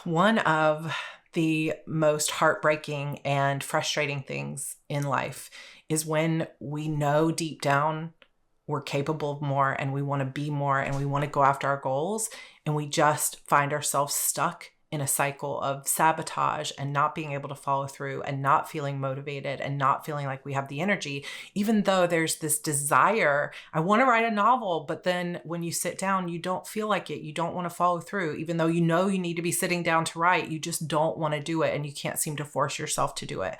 One of the most heartbreaking and frustrating things in life is when we know deep down we're capable of more and we want to be more and we want to go after our goals, and we just find ourselves stuck in a cycle of sabotage and not being able to follow through and not feeling motivated and not feeling like we have the energy, even though there's this desire. I want to write a novel, but then when you sit down, you don't feel like it. You don't want to follow through, even though you know you need to be sitting down to write. You just don't want to do it, and you can't seem to force yourself to do it.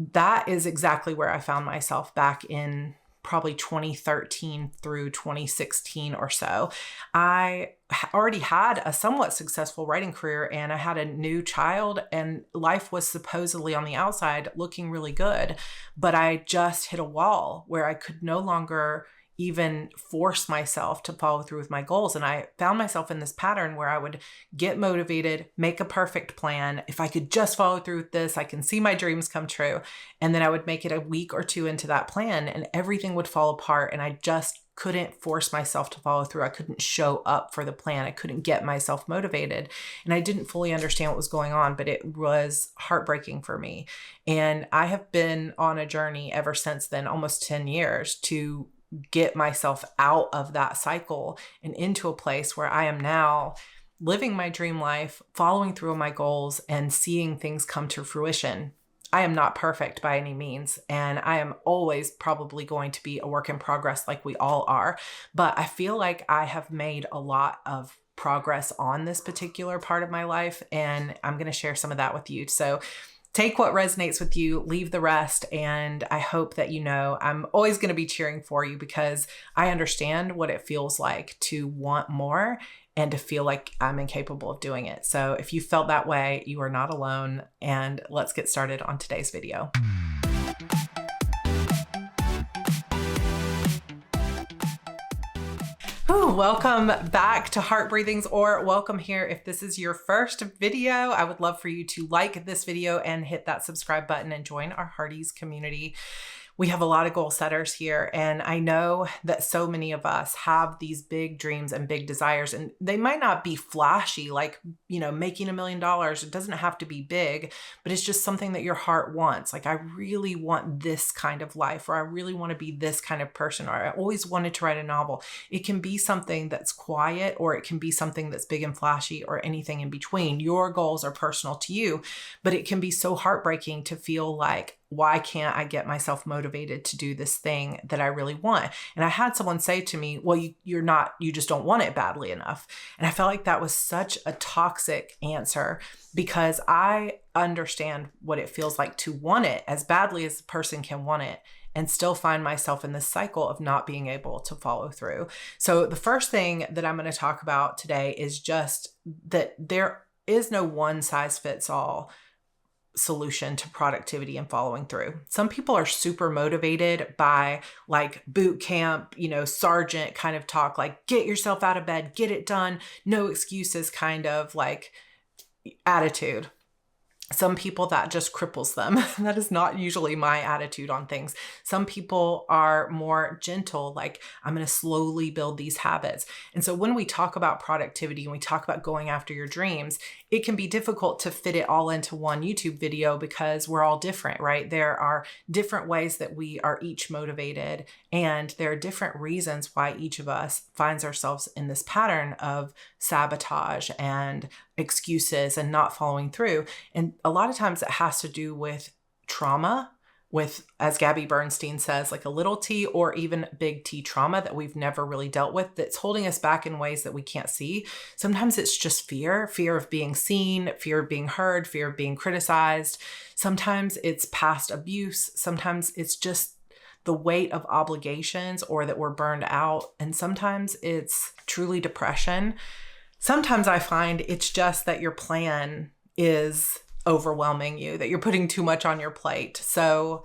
That is exactly where I found myself back in probably 2013 through 2016 or so. I already had a somewhat successful writing career, and I had a new child, and life was supposedly on the outside looking really good. But I just hit a wall where I could no longer even force myself to follow through with my goals. And I found myself in this pattern where I would get motivated, make a perfect plan. If I could just follow through with this, I can see my dreams come true. And then I would make it a week or two into that plan and everything would fall apart. And I just couldn't force myself to follow through. I couldn't show up for the plan. I couldn't get myself motivated. And I didn't fully understand what was going on, but it was heartbreaking for me. And I have been on a journey ever since then, almost 10 years, to get myself out of that cycle and into a place where I am now living my dream life, following through on my goals, and seeing things come to fruition. I am not perfect by any means, and I am always probably going to be a work in progress like we all are, but I feel like I have made a lot of progress on this particular part of my life, and I'm going to share some of that with you. So take what resonates with you, leave the rest. And I hope that you know I'm always going to be cheering for you, because I understand what it feels like to want more and to feel like I'm incapable of doing it. So if you felt that way, you are not alone. And let's get started on today's video. Welcome back to Heart Breathings, or welcome here if this is your first video. I would love for you to like this video and hit that subscribe button and join our Hearties community. We have a lot of goal setters here, and I know that so many of us have these big dreams and big desires, and they might not be flashy, like, making $1 million. It doesn't have to be big, but it's just something that your heart wants. Like, I really want this kind of life, or I really want to be this kind of person, or I always wanted to write a novel. It can be something that's quiet, or it can be something that's big and flashy, or anything in between. Your goals are personal to you, but it can be so heartbreaking to feel like, why can't I get myself motivated to do this thing that I really want? And I had someone say to me, well, you just don't want it badly enough. And I felt like that was such a toxic answer, because I understand what it feels like to want it as badly as a person can want it, and still find myself in this cycle of not being able to follow through. So the first thing that I'm going to talk about today is just that there is no one size fits all solution to productivity and following through. Some people are super motivated by like boot camp, sergeant kind of talk, like get yourself out of bed, get it done, no excuses kind of like attitude. Some people that just cripples them. That is not usually my attitude on things. Some people are more gentle, like I'm going to slowly build these habits. And so when we talk about productivity and we talk about going after your dreams, it can be difficult to fit it all into one YouTube video, because we're all different, right? There are different ways that we are each motivated, and there are different reasons why each of us finds ourselves in this pattern of sabotage and excuses and not following through. And a lot of times it has to do with trauma, with, as Gabby Bernstein says, like a little t or even big T trauma that we've never really dealt with, that's holding us back in ways that we can't see. Sometimes it's just fear of being seen, fear of being heard, fear of being criticized. Sometimes it's past abuse. Sometimes it's just the weight of obligations, or that we're burned out. And sometimes it's truly depression. Sometimes I find it's just that your plan is overwhelming you, that you're putting too much on your plate. So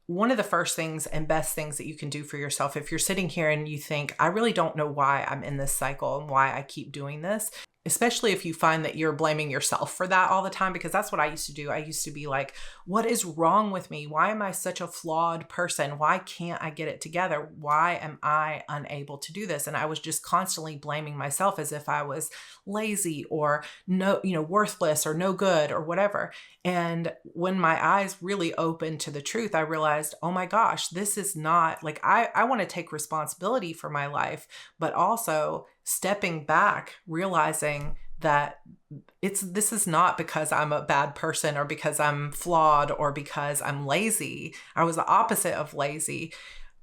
one of the first things and best things that you can do for yourself, if you're sitting here and you think, I really don't know why I'm in this cycle and why I keep doing this, especially if you find that you're blaming yourself for that all the time, because that's what I used to do. I used to be like, what is wrong with me? Why am I such a flawed person? Why can't I get it together? Why am I unable to do this? And I was just constantly blaming myself as if I was lazy or no, worthless or no good or whatever. And when my eyes really opened to the truth, I realized, oh my gosh, this is not like, I want to take responsibility for my life, but also stepping back, realizing that this is not because I'm a bad person or because I'm flawed or because I'm lazy. I was the opposite of lazy.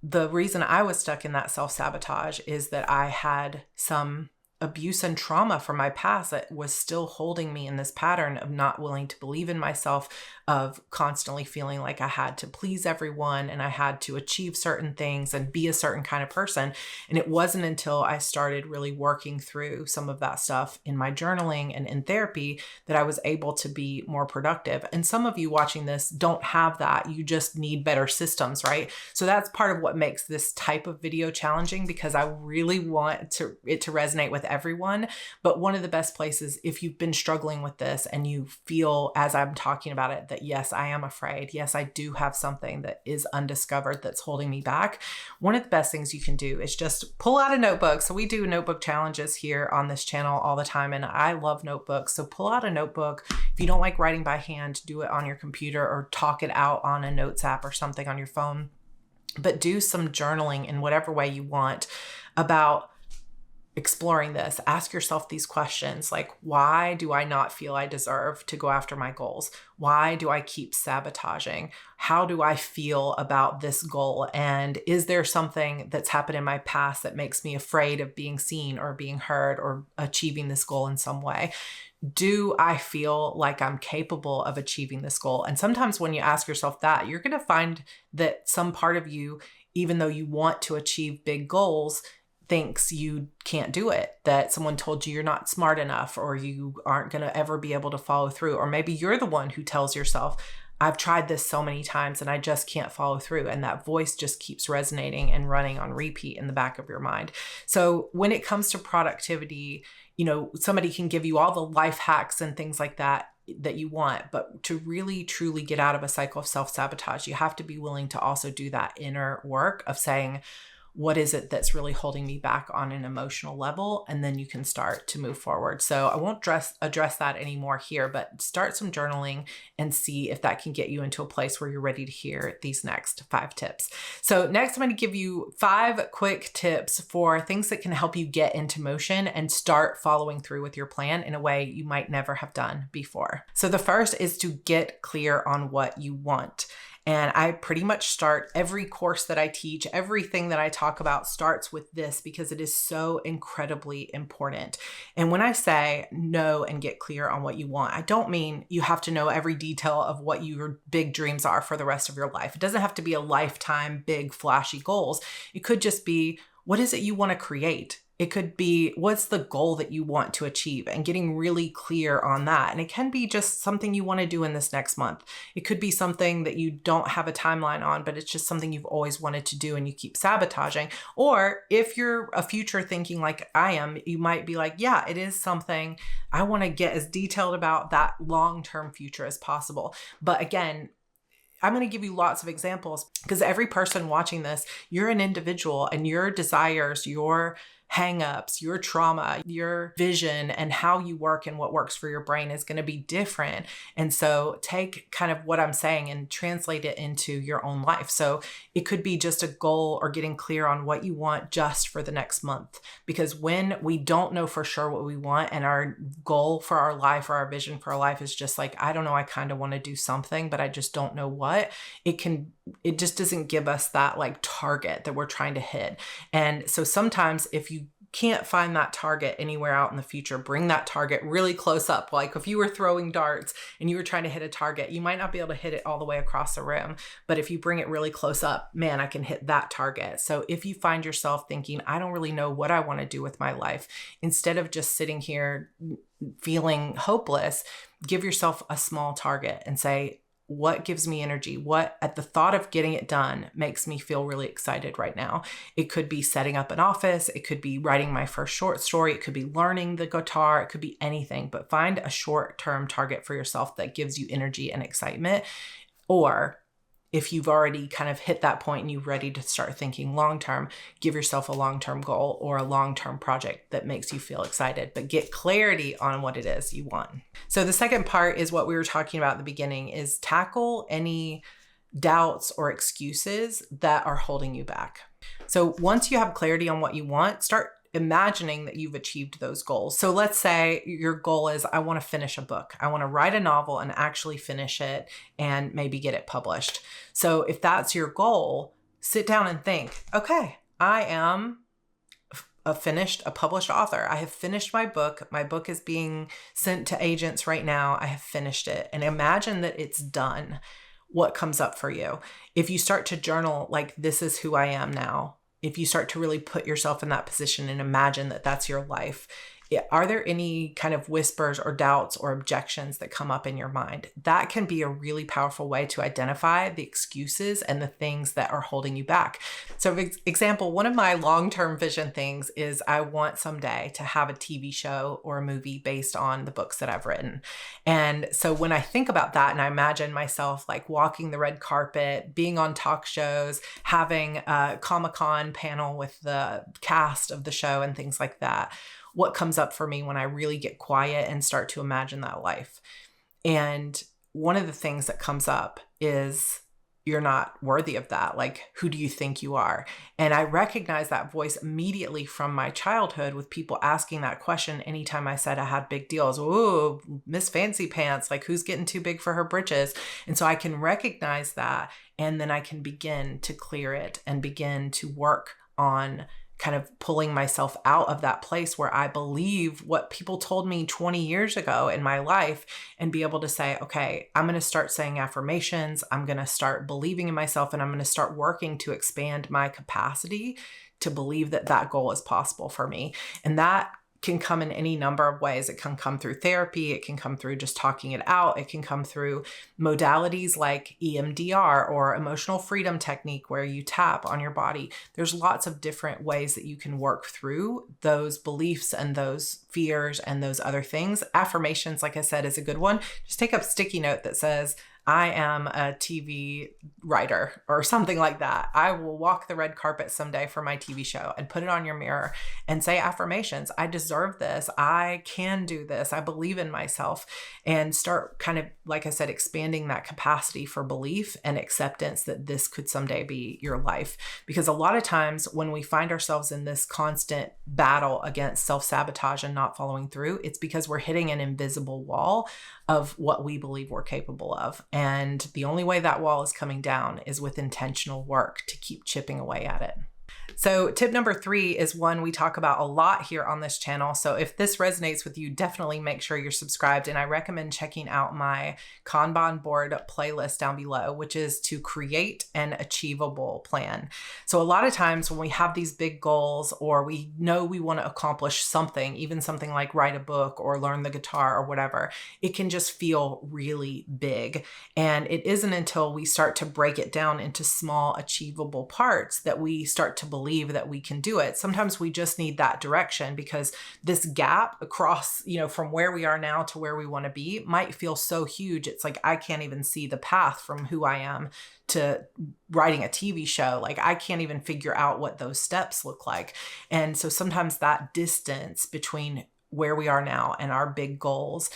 The reason I was stuck in that self-sabotage is that I had some abuse and trauma from my past that was still holding me in this pattern of not willing to believe in myself, of constantly feeling like I had to please everyone and I had to achieve certain things and be a certain kind of person. And it wasn't until I started really working through some of that stuff in my journaling and in therapy that I was able to be more productive. And some of you watching this don't have that. You just need better systems, right? So that's part of what makes this type of video challenging, because I really want it to resonate with everyone. But one of the best places, if you've been struggling with this and you feel, as I'm talking about it, that yes, I am afraid. Yes, I do have something that is undiscovered that's holding me back. One of the best things you can do is just pull out a notebook. So we do notebook challenges here on this channel all the time, and I love notebooks. So pull out a notebook. If you don't like writing by hand, do it on your computer or talk it out on a notes app or something on your phone. But do some journaling in whatever way you want about exploring this. Ask yourself these questions like, why do I not feel I deserve to go after my goals? Why do I keep sabotaging? How do I feel about this goal? And is there something that's happened in my past that makes me afraid of being seen or being heard or achieving this goal in some way? Do I feel like I'm capable of achieving this goal? And sometimes when you ask yourself that, you're going to find that some part of you, even though you want to achieve big goals, thinks you can't do it, that someone told you you're not smart enough or you aren't going to ever be able to follow through. Or maybe you're the one who tells yourself, I've tried this so many times and I just can't follow through. And that voice just keeps resonating and running on repeat in the back of your mind. So when it comes to productivity, somebody can give you all the life hacks and things like that you want, but to really truly get out of a cycle of self-sabotage, you have to be willing to also do that inner work of saying, what is it that's really holding me back on an emotional level? And then you can start to move forward. So I won't address that anymore here, but start some journaling and see if that can get you into a place where you're ready to hear these next 5 tips. So next, I'm going to give you 5 quick tips for things that can help you get into motion and start following through with your plan in a way you might never have done before. So the first is to get clear on what you want. And I pretty much start every course that I teach, everything that I talk about starts with this because it is so incredibly important. And when I say know and get clear on what you want, I don't mean you have to know every detail of what your big dreams are for the rest of your life. It doesn't have to be a lifetime, big, flashy goals. It could just be, what is it you want to create? It could be, what's the goal that you want to achieve, and getting really clear on that. And it can be just something you want to do in this next month. It could be something that you don't have a timeline on, but it's just something you've always wanted to do and you keep sabotaging. Or if you're a future thinking like I am, you might be like, yeah, it is something I want to get as detailed about that long-term future as possible. But again, I'm going to give you lots of examples because every person watching this, you're an individual and your desires, your hangups, your trauma, your vision, and how you work and what works for your brain is going to be different. And so take kind of what I'm saying and translate it into your own life. So it could be just a goal or getting clear on what you want just for the next month. Because when we don't know for sure what we want and our goal for our life or our vision for our life is just like, I don't know, I kind of want to do something, but I just don't know what, it just doesn't give us that like target that we're trying to hit. And so sometimes if you can't find that target anywhere out in the future, bring that target really close up. Like if you were throwing darts and you were trying to hit a target, you might not be able to hit it all the way across the room, but if you bring it really close up, man, I can hit that target. So if you find yourself thinking, I don't really know what I want to do with my life, instead of just sitting here feeling hopeless, give yourself a small target and say, what gives me energy? What at the thought of getting it done makes me feel really excited right now? It could be setting up an office. It could be writing my first short story. It could be learning the guitar. It could be anything, but find a short-term target for yourself that gives you energy and excitement. Or if you've already kind of hit that point and you're ready to start thinking long-term, give yourself a long-term goal or a long-term project that makes you feel excited, but get clarity on what it is you want. So the second part is what we were talking about at the beginning, is tackle any doubts or excuses that are holding you back. So once you have clarity on what you want, start imagining that you've achieved those goals. So let's say your goal is, I want to finish a book. I want to write a novel and actually finish it and maybe get it published. So if that's your goal, sit down and think, okay, I am a published author. I have finished my book. My book is being sent to agents right now. I have finished it. And imagine that it's done. What comes up for you? If you start to journal, like, this is who I am now, if you start to really put yourself in that position and imagine that that's your life, are there any kind of whispers or doubts or objections that come up in your mind? That can be a really powerful way to identify the excuses and the things that are holding you back. So for example, one of my long-term vision things is I want someday to have a TV show or a movie based on the books that I've written. And so when I think about that and I imagine myself like walking the red carpet, being on talk shows, having a Comic-Con panel with the cast of the show and things like that, what comes up for me when I really get quiet and start to imagine that life? And one of the things that comes up is, you're not worthy of that. Like, who do you think you are? And I recognize that voice immediately from my childhood with people asking that question anytime I said I had big deals. Ooh, Miss Fancy Pants, like, who's getting too big for her britches? And so I can recognize that, and then I can begin to clear it and begin to work on kind of pulling myself out of that place where I believe what people told me 20 years ago in my life, and be able to say, okay, I'm going to start saying affirmations. I'm going to start believing in myself, and I'm going to start working to expand my capacity to believe that that goal is possible for me. And that can come in any number of ways. It can come through therapy. It can come through just talking it out. It can come through modalities like EMDR or emotional freedom technique, where you tap on your body. There's lots of different ways that you can work through those beliefs and those fears and those other things. Affirmations, like I said, is a good one. Just take a sticky note that says, I am a TV writer, or something like that. I will walk the red carpet someday for my TV show, and put it on your mirror and say affirmations. I deserve this. I can do this. I believe in myself. And start kind of, like I said, expanding that capacity for belief and acceptance that this could someday be your life. Because a lot of times when we find ourselves in this constant battle against self-sabotage and not following through, it's because we're hitting an invisible wall of what we believe we're capable of. And the only way that wall is coming down is with intentional work to keep chipping away at it. So tip number 3 is one we talk about a lot here on this channel. So if this resonates with you, definitely make sure you're subscribed. And I recommend checking out my Kanban board playlist down below, which is to create an achievable plan. So a lot of times when we have these big goals, or we know we want to accomplish something, even something like write a book or learn the guitar or whatever, it can just feel really big. And it isn't until we start to break it down into small achievable parts that we start to believe that we can do it. Sometimes we just need that direction, because this gap across, from where we are now to where we want to be might feel so huge. It's like, I can't even see the path from who I am to writing a TV show. Like, I can't even figure out what those steps look like. And so sometimes that distance between where we are now and our big goals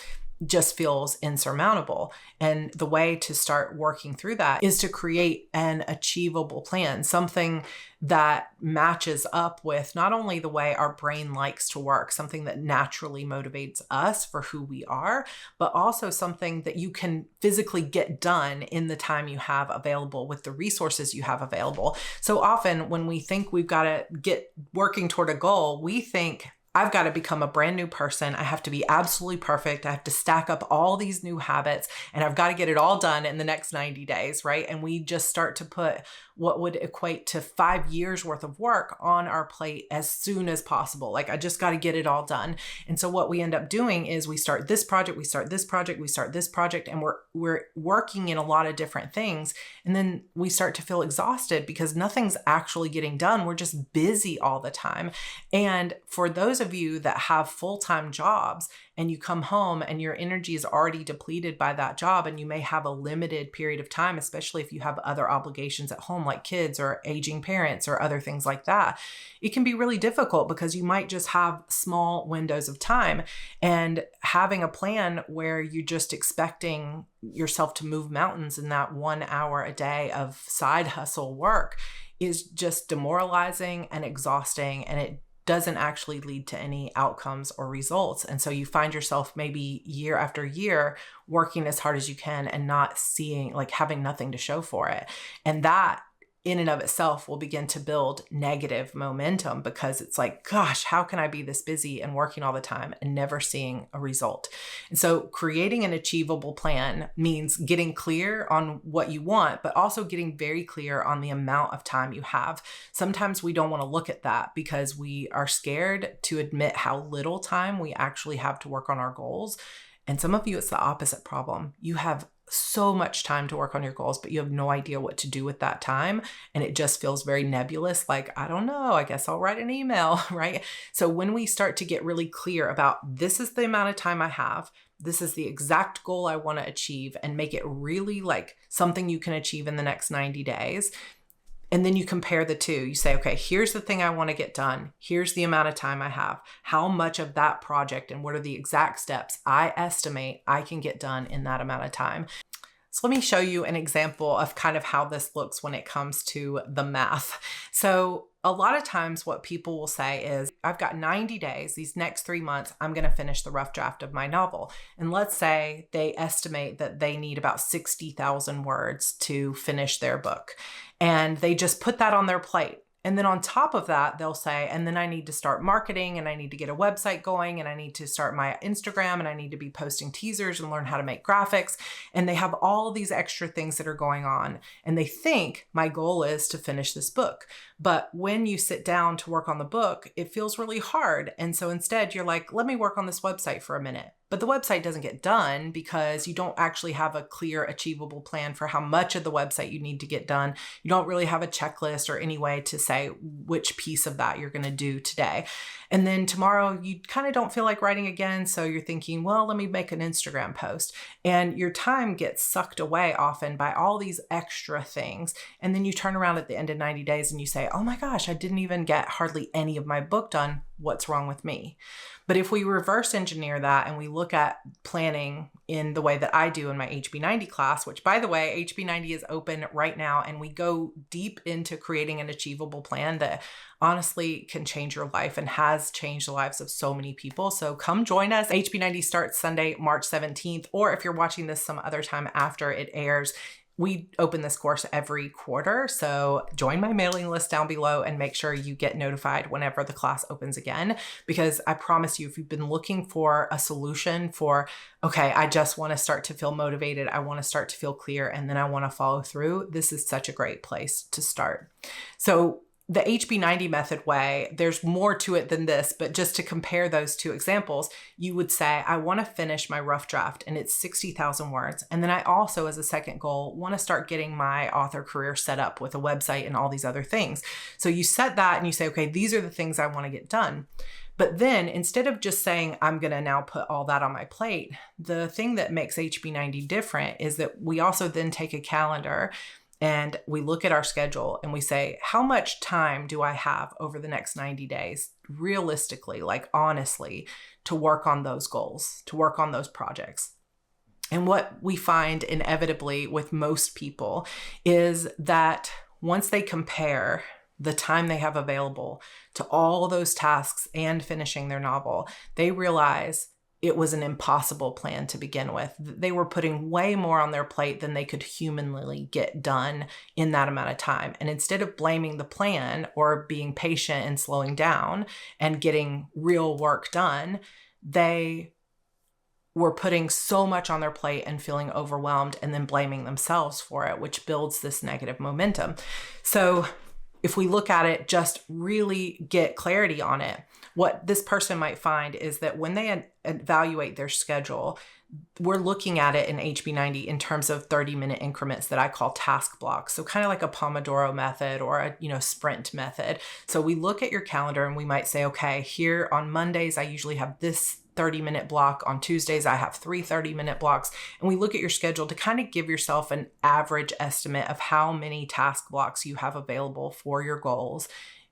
just feels insurmountable. And the way to start working through that is to create an achievable plan, something that matches up with not only the way our brain likes to work, something that naturally motivates us for who we are, but also something that you can physically get done in the time you have available with the resources you have available. So often when we think we've got to get working toward a goal, we think, I've got to become a brand new person. I have to be absolutely perfect. I have to stack up all these new habits, and I've got to get it all done in the next 90 days, right? And we just start to put what would equate to 5 years worth of work on our plate as soon as possible. Like, I just got to get it all done. And so what we end up doing is we start this project, we start this project, we start this project, and we're working in a lot of different things. And then we start to feel exhausted because nothing's actually getting done. We're just busy all the time. And for those of you that have full-time jobs and you come home and your energy is already depleted by that job, and you may have a limited period of time, especially if you have other obligations at home like kids or aging parents or other things like that, it can be really difficult because you might just have small windows of time. And having a plan where you're just expecting yourself to move mountains in that 1 hour a day of side hustle work is just demoralizing and exhausting, and it doesn't actually lead to any outcomes or results. And so you find yourself maybe year after year working as hard as you can and not seeing, like, having nothing to show for it. And that in and of itself will begin to build negative momentum, because it's like, gosh, how can I be this busy and working all the time and never seeing a result? And so creating an achievable plan means getting clear on what you want, but also getting very clear on the amount of time you have. Sometimes we don't want to look at that because we are scared to admit how little time we actually have to work on our goals. And some of you, it's the opposite problem. You have so much time to work on your goals, but you have no idea what to do with that time. And it just feels very nebulous. Like, I don't know, I guess I'll write an email, right? So when we start to get really clear about, this is the amount of time I have, this is the exact goal I want to achieve, and make it really like something you can achieve in the next 90 days. And then you compare the two. You say, okay, here's the thing I want to get done. Here's the amount of time I have. How much of that project and what are the exact steps I estimate I can get done in that amount of time? So let me show you an example of kind of how this looks when it comes to the math. So a lot of times what people will say is, I've got 90 days, these next 3 months, I'm going to finish the rough draft of my novel. And let's say they estimate that they need about 60,000 words to finish their book. And they just put that on their plate. And then on top of that, they'll say, and then I need to start marketing, and I need to get a website going, and I need to start my Instagram, and I need to be posting teasers and learn how to make graphics. And they have all these extra things that are going on. And they think my goal is to finish this book. But when you sit down to work on the book, it feels really hard. And so instead you're like, let me work on this website for a minute. But the website doesn't get done because you don't actually have a clear, achievable plan for how much of the website you need to get done. You don't really have a checklist or any way to say which piece of that you're going to do today. And then tomorrow you kind of don't feel like writing again. So you're thinking, well, let me make an Instagram post. And your time gets sucked away often by all these extra things. And then you turn around at the end of 90 days and you say, oh my gosh, I didn't even get hardly any of my book done. What's wrong with me? But if we reverse engineer that and we look at planning in the way that I do in my HB90 class, which by the way, HB90 is open right now, and we go deep into creating an achievable plan that honestly can change your life and has changed the lives of so many people. So come join us. HB90 starts Sunday, March 17th, or if you're watching this some other time after it airs, we open this course every quarter. So join my mailing list down below and make sure you get notified whenever the class opens again, because I promise you, if you've been looking for a solution for, okay, I just want to start to feel motivated, I want to start to feel clear, and then I want to follow through, this is such a great place to start. So the HB90 method way, there's more to it than this, but just to compare those two examples, you would say, I want to finish my rough draft and it's 60,000 words. And then I also, as a second goal, want to start getting my author career set up with a website and all these other things. So you set that and you say, okay, these are the things I want to get done. But then instead of just saying, I'm going to now put all that on my plate, the thing that makes HB90 different is that we also then take a calendar and we look at our schedule and we say, how much time do I have over the next 90 days, realistically, like honestly, to work on those goals, to work on those projects? And what we find inevitably with most people is that once they compare the time they have available to all those tasks and finishing their novel, they realize it was an impossible plan to begin with. They were putting way more on their plate than they could humanly get done in that amount of time. And instead of blaming the plan or being patient and slowing down and getting real work done, they were putting so much on their plate and feeling overwhelmed and then blaming themselves for it, which builds this negative momentum. So if we look at it, just really get clarity on it. What this person might find is that when they evaluate their schedule, we're looking at it in HB90 in terms of 30-minute increments that I call task blocks. So kind of like a Pomodoro method or a sprint method. So we look at your calendar and we might say, okay, here on Mondays, I usually have this 30-minute block. On Tuesdays, I have 3 30-minute blocks. And we look at your schedule to kind of give yourself an average estimate of how many task blocks you have available for your goals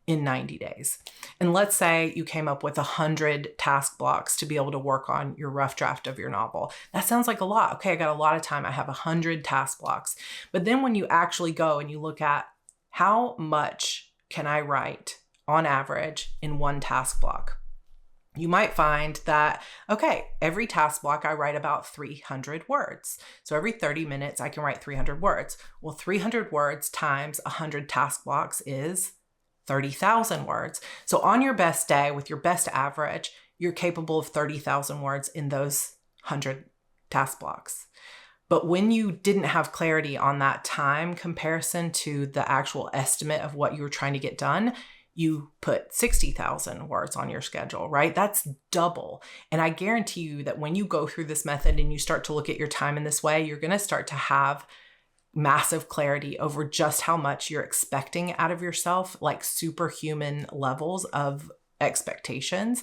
in 90 days. And let's say you came up with 100 task blocks to be able to work on your rough draft of your novel. That sounds like a lot. Okay, I got a lot of time. I have 100 task blocks. But then when you actually go and you look at how much can I write on average in one task block, you might find that, okay, every task block I write about 300 words. So every 30 minutes I can write 300 words. Well, 300 words times 100 task blocks is 30,000 words. So on your best day with your best average, you're capable of 30,000 words in those 100 task blocks. But when you didn't have clarity on that time comparison to the actual estimate of what you were trying to get done, you put 60,000 words on your schedule, right? That's double. And I guarantee you that when you go through this method and you start to look at your time in this way, you're going to start to have massive clarity over just how much you're expecting out of yourself, like superhuman levels of expectations.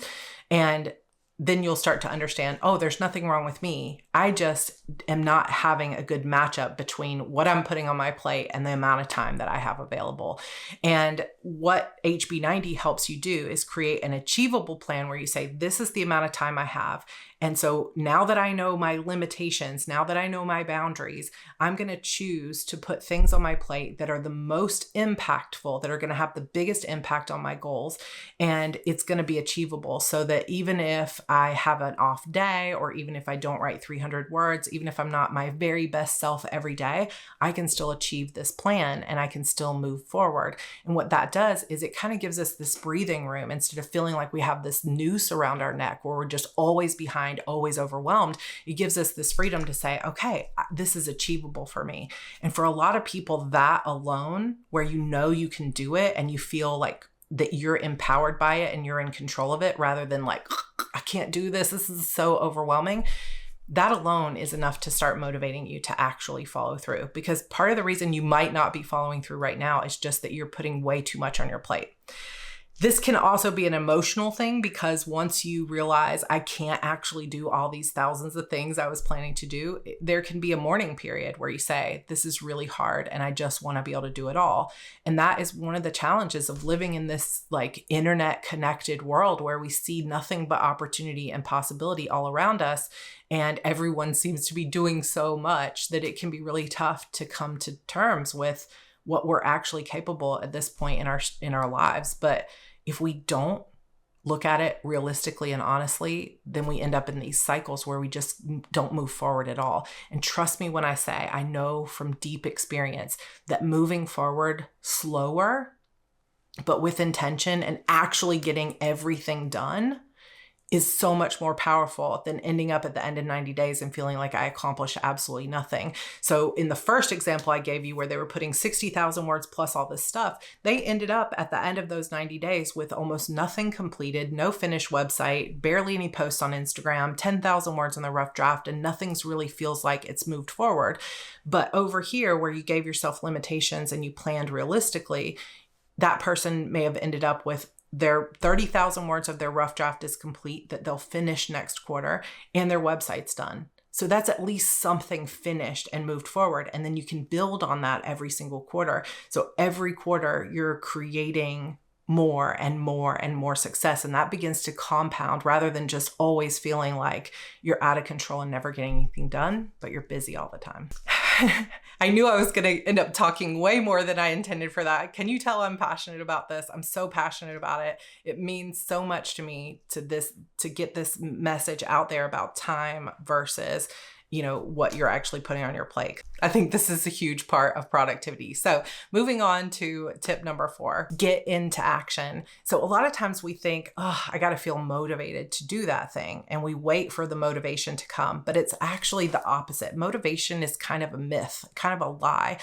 And then you'll start to understand, oh, there's nothing wrong with me. I just am not having a good matchup between what I'm putting on my plate and the amount of time that I have available. And what HB90 helps you do is create an achievable plan where you say, this is the amount of time I have. And so now that I know my limitations, now that I know my boundaries, I'm going to choose to put things on my plate that are the most impactful, that are going to have the biggest impact on my goals. And it's going to be achievable so that even if I have an off day, or even if I don't write 300 words, even if I'm not my very best self every day, I can still achieve this plan and I can still move forward. And what that does is it kind of gives us this breathing room instead of feeling like we have this noose around our neck where we're just always behind, always overwhelmed. It gives us this freedom to say, okay, this is achievable for me. And for a lot of people, that alone, where you know you can do it and you feel like that you're empowered by it and you're in control of it, rather than like, I can't do this, this is so overwhelming. That alone is enough to start motivating you to actually follow through. Because part of the reason you might not be following through right now is just that you're putting way too much on your plate. This can also be an emotional thing, because once you realize I can't actually do all these thousands of things I was planning to do, there can be a mourning period where you say, this is really hard and I just want to be able to do it all. And that is one of the challenges of living in this like internet connected world where we see nothing but opportunity and possibility all around us. And everyone seems to be doing so much that it can be really tough to come to terms with what we're actually capable at this point in our lives. But if we don't look at it realistically and honestly, then we end up in these cycles where we just don't move forward at all. And trust me when I say, I know from deep experience that moving forward slower, but with intention and actually getting everything done is so much more powerful than ending up at the end of 90 days and feeling like I accomplished absolutely nothing. So in the first example I gave you where they were putting 60,000 words plus all this stuff, they ended up at the end of those 90 days with almost nothing completed, no finished website, barely any posts on Instagram, 10,000 words in the rough draft, and nothing's really feels like it's moved forward. But over here, where you gave yourself limitations and you planned realistically, that person may have ended up with their 30,000 words of their rough draft is complete that they'll finish next quarter, and their website's done. So that's at least something finished and moved forward. And then you can build on that every single quarter. So every quarter you're creating more and more and more success. And that begins to compound rather than just always feeling like you're out of control and never getting anything done, but you're busy all the time. I knew I was going to end up talking way more than I intended for that. Can you tell I'm passionate about this? I'm so passionate about it. It means so much to me to get this message out there about time versus what you're actually putting on your plate. I think this is a huge part of productivity. So moving on to tip number 4, get into action. So a lot of times we think, oh, I got to feel motivated to do that thing. And we wait for the motivation to come, but it's actually the opposite. Motivation is kind of a myth, kind of a lie.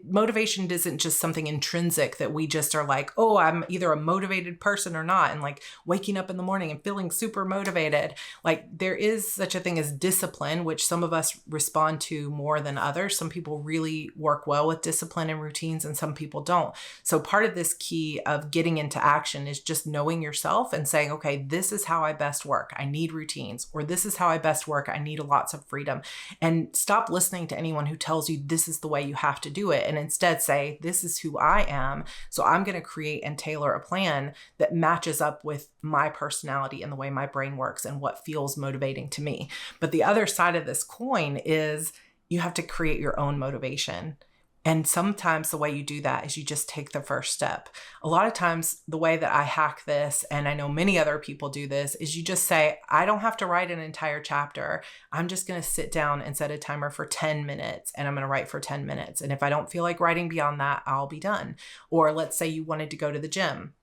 Motivation isn't just something intrinsic that we just are like, oh, I'm either a motivated person or not. And like waking up in the morning and feeling super motivated. Like there is such a thing as discipline, which some of us respond to more than others. Some people really work well with discipline and routines and some people don't. So part of this key of getting into action is just knowing yourself and saying, okay, this is how I best work. I need routines, or this is how I best work. I need lots of freedom. And stop listening to anyone who tells you this is the way you have to do it. And instead say, this is who I am. So I'm going to create and tailor a plan that matches up with my personality and the way my brain works and what feels motivating to me. But the other side of this coin is you have to create your own motivation. And sometimes the way you do that is you just take the first step. A lot of times the way that I hack this, and I know many other people do this, is you just say, I don't have to write an entire chapter. I'm just going to sit down and set a timer for 10 minutes and I'm going to write for 10 minutes. And if I don't feel like writing beyond that, I'll be done. Or let's say you wanted to go to the gym.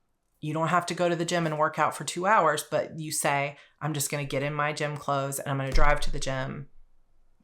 You don't have to go to the gym and work out for 2 hours, but you say, I'm just going to get in my gym clothes and I'm going to drive to the gym.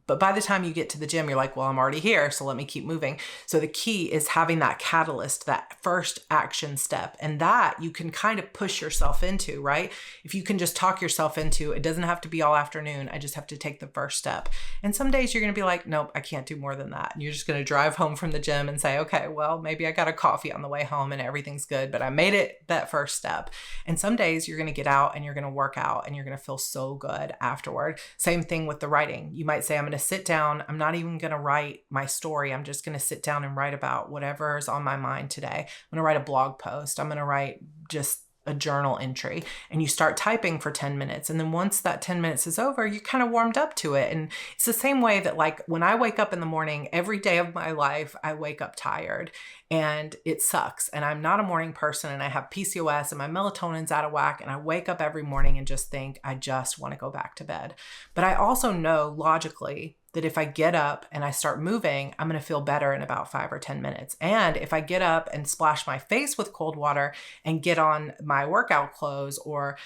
But by the time you get to the gym, you're like, well, I'm already here, so let me keep moving. So the key is having that catalyst, that first action step. And that you can kind of push yourself into, right? If you can just talk yourself into, it doesn't have to be all afternoon. I just have to take the first step. And some days you're going to be like, nope, I can't do more than that. And you're just going to drive home from the gym and say, okay, well, maybe I got a coffee on the way home and everything's good, but I made it that first step. And some days you're going to get out and you're going to work out and you're going to feel so good afterward. Same thing with the writing. You might say, I'm going to sit down. I'm not even going to write my story. I'm just going to sit down and write about whatever's on my mind today. I'm going to write a blog post. I'm going to write just a journal entry, and you start typing for 10 minutes. And then once that 10 minutes is over, you kind of warmed up to it. And it's the same way that like when I wake up in the morning, every day of my life, I wake up tired and it sucks. And I'm not a morning person and I have PCOS and my melatonin's out of whack. And I wake up every morning and just think, I just want to go back to bed. But I also know logically that if I get up and I start moving, I'm going to feel better in about 5 or 10 minutes. And if I get up and splash my face with cold water and get on my workout clothes, or,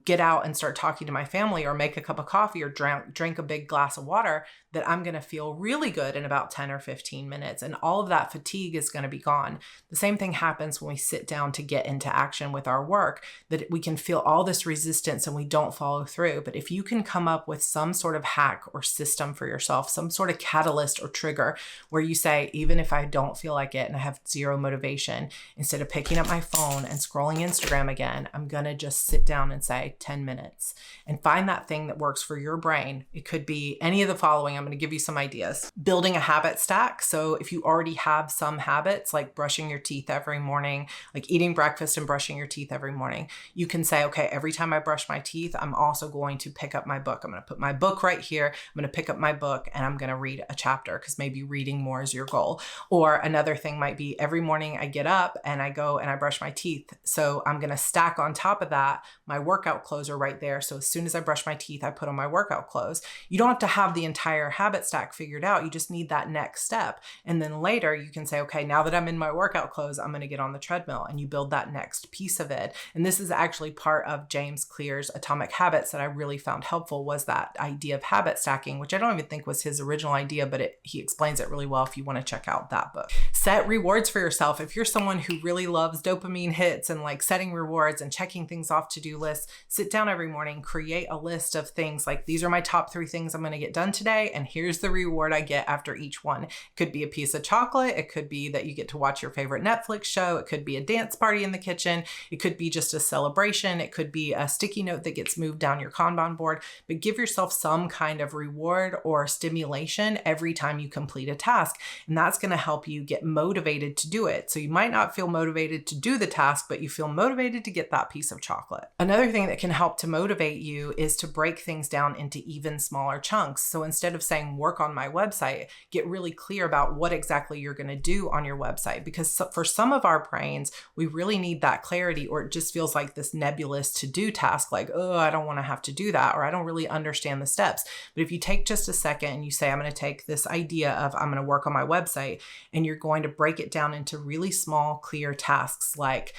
get out and start talking to my family, or make a cup of coffee, or drink a big glass of water, that I'm going to feel really good in about 10 or 15 minutes. And all of that fatigue is going to be gone. The same thing happens when we sit down to get into action with our work, that we can feel all this resistance and we don't follow through. But if you can come up with some sort of hack or system for yourself, some sort of catalyst or trigger where you say, even if I don't feel like it and I have zero motivation, instead of picking up my phone and scrolling Instagram again, I'm going to just sit down and say 10 minutes and find that thing that works for your brain. It could be any of the following. I'm going to give you some ideas. Building a habit stack. So if you already have some habits like brushing your teeth every morning, like eating breakfast and brushing your teeth every morning, you can say, okay, every time I brush my teeth, I'm also going to pick up my book. I'm going to put my book right here. I'm going to pick up my book and I'm going to read a chapter, because maybe reading more is your goal. Or another thing might be every morning I get up and I go and I brush my teeth. So I'm going to stack on top of that my workout clothes are right there. So as soon as I brush my teeth, I put on my workout clothes. You don't have to have the entire habit stack figured out. You just need that next step. And then later you can say, okay, now that I'm in my workout clothes, I'm going to get on the treadmill, and you build that next piece of it. And this is actually part of James Clear's Atomic Habits that I really found helpful, was that idea of habit stacking, which I don't even think was his original idea, but he explains it really well if you want to check out that book. Set rewards for yourself. If you're someone who really loves dopamine hits and like setting rewards and checking things off to-do lists, sit down every morning, create a list of things like, these are my top 3 things I'm going to get done today, and here's the reward I get after each one. It could be a piece of chocolate. It could be that you get to watch your favorite Netflix show. It could be a dance party in the kitchen. It could be just a celebration. It could be a sticky note that gets moved down your Kanban board. But give yourself some kind of reward or stimulation every time you complete a task. And that's going to help you get motivated to do it. So you might not feel motivated to do the task, but you feel motivated to get that piece of chocolate. Another thing that can help to motivate you is to break things down into even smaller chunks. So instead of saying work on my website, get really clear about what exactly you're going to do on your website. Because for some of our brains, we really need that clarity, or it just feels like this nebulous to-do task, like, oh, I don't want to have to do that, or I don't really understand the steps. But if you take just a second and you say, I'm going to take this idea of I'm going to work on my website, and you're going to break it down into really small, clear tasks like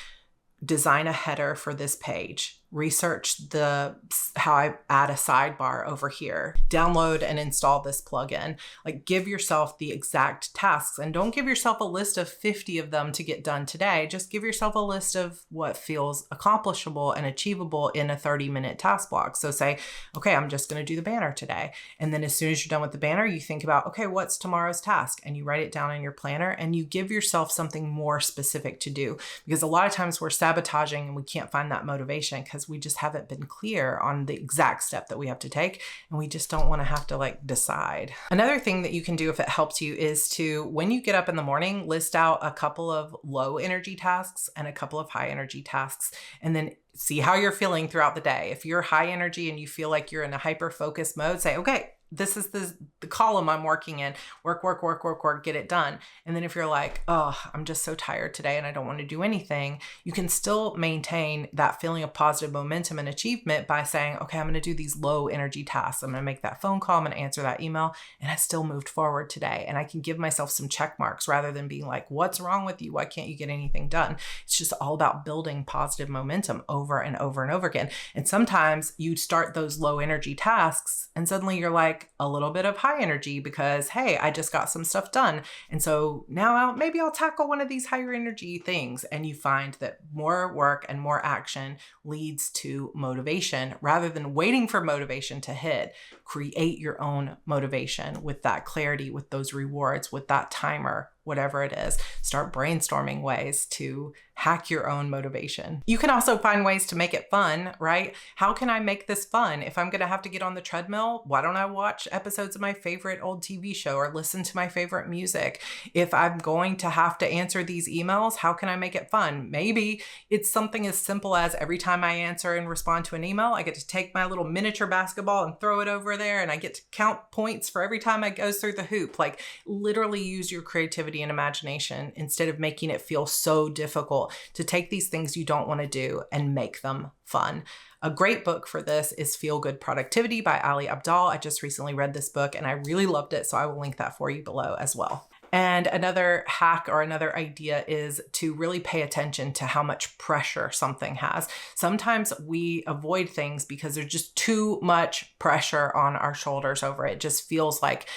design a header for this page, research how I add a sidebar over here, download and install this plugin. Like, give yourself the exact tasks, and don't give yourself a list of 50 of them to get done today. Just give yourself a list of what feels accomplishable and achievable in a 30-minute task block. So say, okay, I'm just going to do the banner today. And then as soon as you're done with the banner, you think about, okay, what's tomorrow's task? And you write it down in your planner, and you give yourself something more specific to do, because a lot of times we're sabotaging and we can't find that motivation because we just haven't been clear on the exact step that we have to take, and we just don't want to have to like decide. Another thing that you can do if it helps you is to, when you get up in the morning, list out a couple of low energy tasks and a couple of high energy tasks, and then see how you're feeling throughout the day. If you're high energy and you feel like you're in a hyper focus mode, say, okay, this is the column I'm working in. Work, get it done. And then if you're like, oh, I'm just so tired today and I don't want to do anything, you can still maintain that feeling of positive momentum and achievement by saying, okay, I'm going to do these low energy tasks. I'm going to make that phone call. I'm going to answer that email. And I still moved forward today. And I can give myself some check marks rather than being like, what's wrong with you? Why can't you get anything done? It's just all about building positive momentum over and over and over again. And sometimes you start those low energy tasks and suddenly you're like, a little bit of high energy because, hey, I just got some stuff done. And so now maybe I'll tackle one of these higher energy things. And you find that more work and more action leads to motivation rather than waiting for motivation to hit. Create your own motivation with that clarity, with those rewards, with that timer, whatever it is. Start brainstorming ways to hack your own motivation. You can also find ways to make it fun, right? How can I make this fun? If I'm going to have to get on the treadmill, why don't I watch episodes of my favorite old TV show or listen to my favorite music? If I'm going to have to answer these emails, how can I make it fun? Maybe it's something as simple as every time I answer and respond to an email, I get to take my little miniature basketball and throw it over there, and I get to count points for every time I go through the hoop. Like, literally use your creativity and imagination instead of making it feel so difficult to take these things you don't want to do and make them fun. A great book for this is Feel Good Productivity by Ali Abdaal. I just recently read this book and I really loved it, so I will link that for you below as well. And another hack or another idea is to really pay attention to how much pressure something has. Sometimes we avoid things because there's just too much pressure on our shoulders over it. It just feels like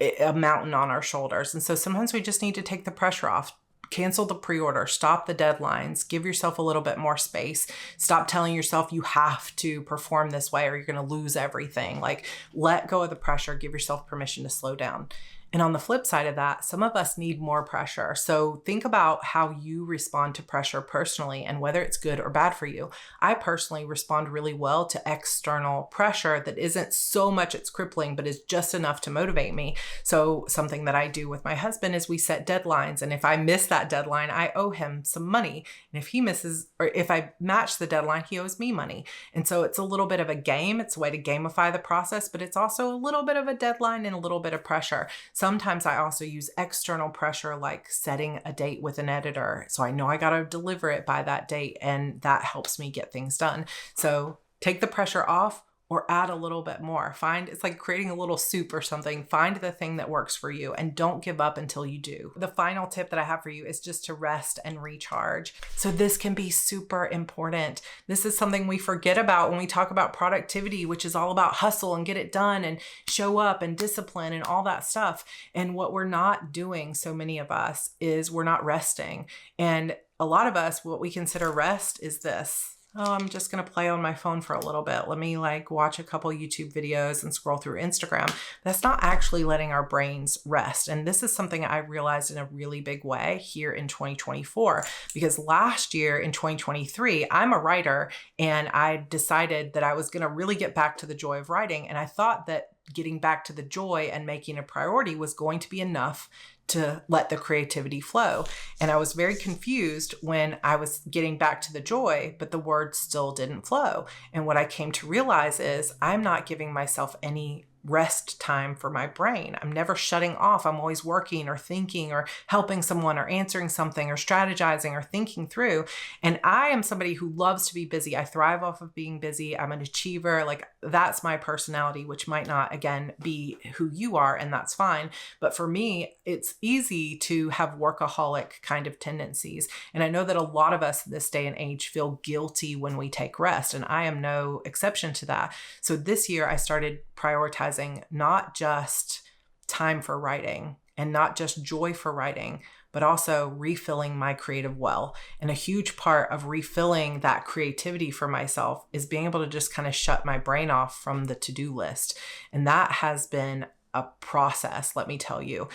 a mountain on our shoulders. And so sometimes we just need to take the pressure off. Cancel the pre-order, stop the deadlines, give yourself a little bit more space. Stop telling yourself you have to perform this way or you're going to lose everything. Like, let go of the pressure, give yourself permission to slow down. And on the flip side of that, some of us need more pressure. So think about how you respond to pressure personally and whether it's good or bad for you. I personally respond really well to external pressure that isn't so much it's crippling, but is just enough to motivate me. So something that I do with my husband is we set deadlines. And if I miss that deadline, I owe him some money. And if he misses, or if I match the deadline, he owes me money. And so it's a little bit of a game. It's a way to gamify the process, but it's also a little bit of a deadline and a little bit of pressure. Sometimes I also use external pressure, like setting a date with an editor. So I know I got to deliver it by that date, and that helps me get things done. So take the pressure off or add a little bit more. It's like creating a little soup or something. Find the thing that works for you and don't give up until you do. The final tip that I have for you is just to rest and recharge. So this can be super important. This is something we forget about when we talk about productivity, which is all about hustle and get it done and show up and discipline and all that stuff. And what we're not doing, so many of us, is we're not resting. And a lot of us, what we consider rest is this. Oh, I'm just going to play on my phone for a little bit. Let me watch a couple YouTube videos and scroll through Instagram. That's not actually letting our brains rest. And this is something I realized in a really big way here in 2024, because last year in 2023, I'm a writer and I decided that I was going to really get back to the joy of writing. And I thought that getting back to the joy and making a priority was going to be enough to let the creativity flow. And I was very confused when I was getting back to the joy, but the words still didn't flow. And what I came to realize is I'm not giving myself any rest time for my brain. I'm never shutting off. I'm always working or thinking or helping someone or answering something or strategizing or thinking through. And I am somebody who loves to be busy. I thrive off of being busy. I'm an achiever. Like, that's my personality, which might not, again, be who you are, and that's fine. But for me, it's easy to have workaholic kind of tendencies. And I know that a lot of us in this day and age feel guilty when we take rest, and I am no exception to that. So this year I started prioritizing not just time for writing and not just joy for writing, but also refilling my creative well. And a huge part of refilling that creativity for myself is being able to just kind of shut my brain off from the to-do list. And that has been a process, let me tell you.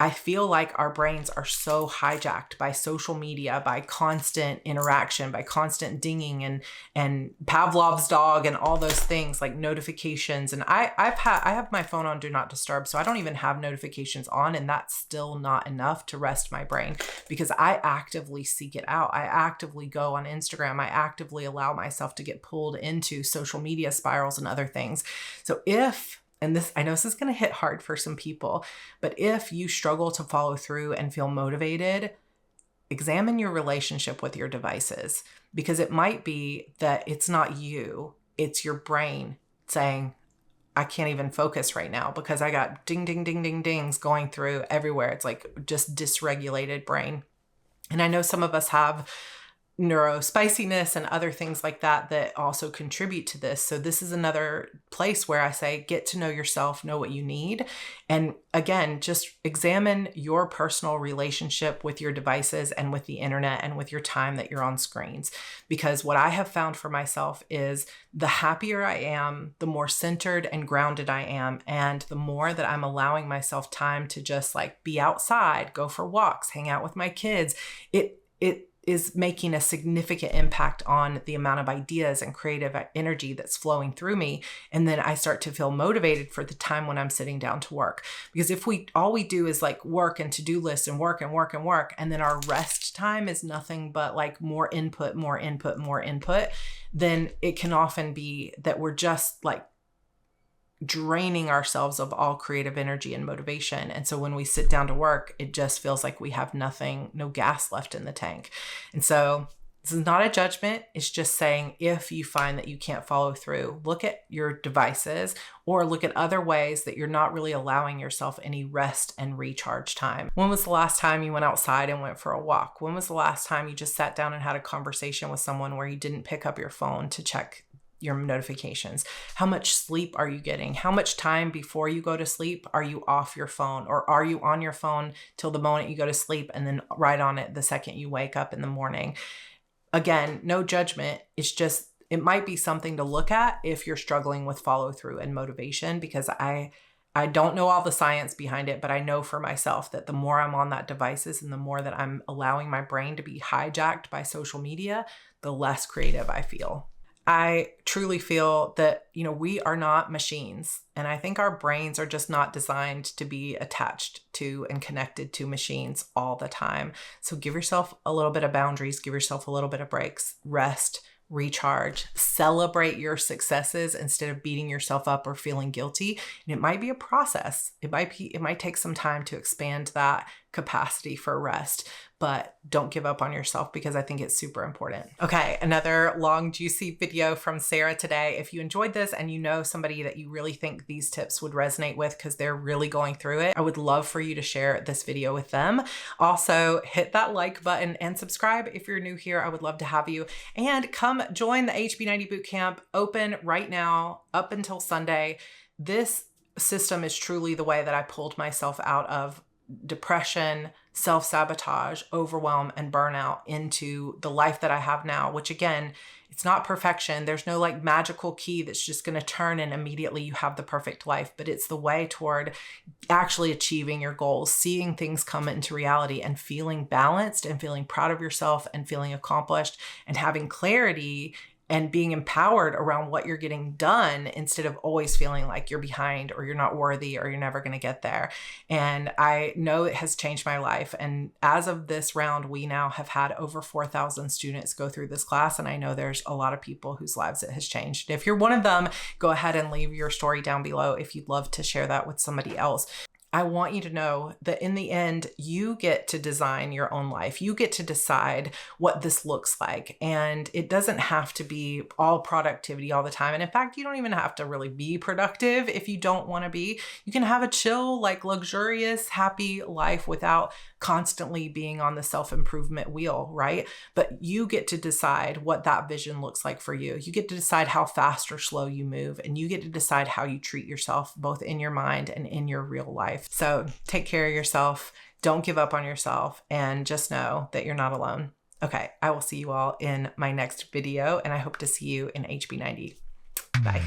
I feel like our brains are so hijacked by social media, by constant interaction, by constant dinging and Pavlov's dog and all those things like notifications. And I have my phone on Do Not Disturb, so I don't even have notifications on, and that's still not enough to rest my brain because I actively seek it out. I actively go on Instagram. I actively allow myself to get pulled into social media spirals and other things. So and this, I know this is going to hit hard for some people, but if you struggle to follow through and feel motivated, examine your relationship with your devices, because it might be that it's not you, it's your brain saying, I can't even focus right now because I got ding, ding, ding, ding, dings going through everywhere. It's like just dysregulated brain. And I know some of us have neurospiciness and other things like that that also contribute to this. So this is another place where I say, get to know yourself, know what you need. And again, just examine your personal relationship with your devices and with the internet and with your time that you're on screens. Because what I have found for myself is the happier I am, the more centered and grounded I am. And the more that I'm allowing myself time to just like be outside, go for walks, hang out with my kids, it is making a significant impact on the amount of ideas and creative energy that's flowing through me. And then I start to feel motivated for the time when I'm sitting down to work. Because if all we do is like work and to-do lists and work and work and work, and then our rest time is nothing but like more input, then it can often be that we're just like draining ourselves of all creative energy and motivation. And so when we sit down to work, it just feels like we have no gas left in the tank. And so this is not a judgment. It's just saying, if you find that you can't follow through, look at your devices or look at other ways that you're not really allowing yourself any rest and recharge time. When was the last time you went outside and went for a walk? When was the last time you just sat down and had a conversation with someone where you didn't pick up your phone to check your notifications? How much sleep are you getting? How much time before you go to sleep are you off your phone? Or are you on your phone till the moment you go to sleep and then right on it the second you wake up in the morning? Again, no judgment. It's just, it might be something to look at if you're struggling with follow through and motivation, because I don't know all the science behind it, but I know for myself that the more I'm on that devices and the more that I'm allowing my brain to be hijacked by social media, the less creative I feel. I truly feel that, we are not machines. And I think our brains are just not designed to be attached to and connected to machines all the time. So give yourself a little bit of boundaries, give yourself a little bit of breaks, rest, recharge, celebrate your successes instead of beating yourself up or feeling guilty. And it might be a process. It might take some time to expand that capacity for rest, but don't give up on yourself, because I think it's super important. Okay, another long, juicy video from Sarra today. If you enjoyed this and you know somebody that you really think these tips would resonate with because they're really going through it, I would love for you to share this video with them. Also, hit that like button and subscribe if you're new here. I would love to have you. And come join the HB90 Bootcamp, open right now up until Sunday. This system is truly the way that I pulled myself out of depression, self-sabotage, overwhelm, and burnout into the life that I have now, which again, it's not perfection. There's no like magical key that's just going to turn and immediately you have the perfect life, but it's the way toward actually achieving your goals, seeing things come into reality and feeling balanced and feeling proud of yourself and feeling accomplished and having clarity and being empowered around what you're getting done instead of always feeling like you're behind or you're not worthy or you're never going to get there. And I know it has changed my life. And as of this round, we now have had over 4,000 students go through this class. And I know there's a lot of people whose lives it has changed. If you're one of them, go ahead and leave your story down below if you'd love to share that with somebody else. I want you to know that in the end, you get to design your own life. You get to decide what this looks like. And it doesn't have to be all productivity all the time. And in fact, you don't even have to really be productive if you don't want to be. You can have a chill, like luxurious, happy life without constantly being on the self-improvement wheel, right? But you get to decide what that vision looks like for you. You get to decide how fast or slow you move, and you get to decide how you treat yourself, both in your mind and in your real life. So take care of yourself. Don't give up on yourself, and just know that you're not alone. Okay, I will see you all in my next video, and I hope to see you in HB90. Bye.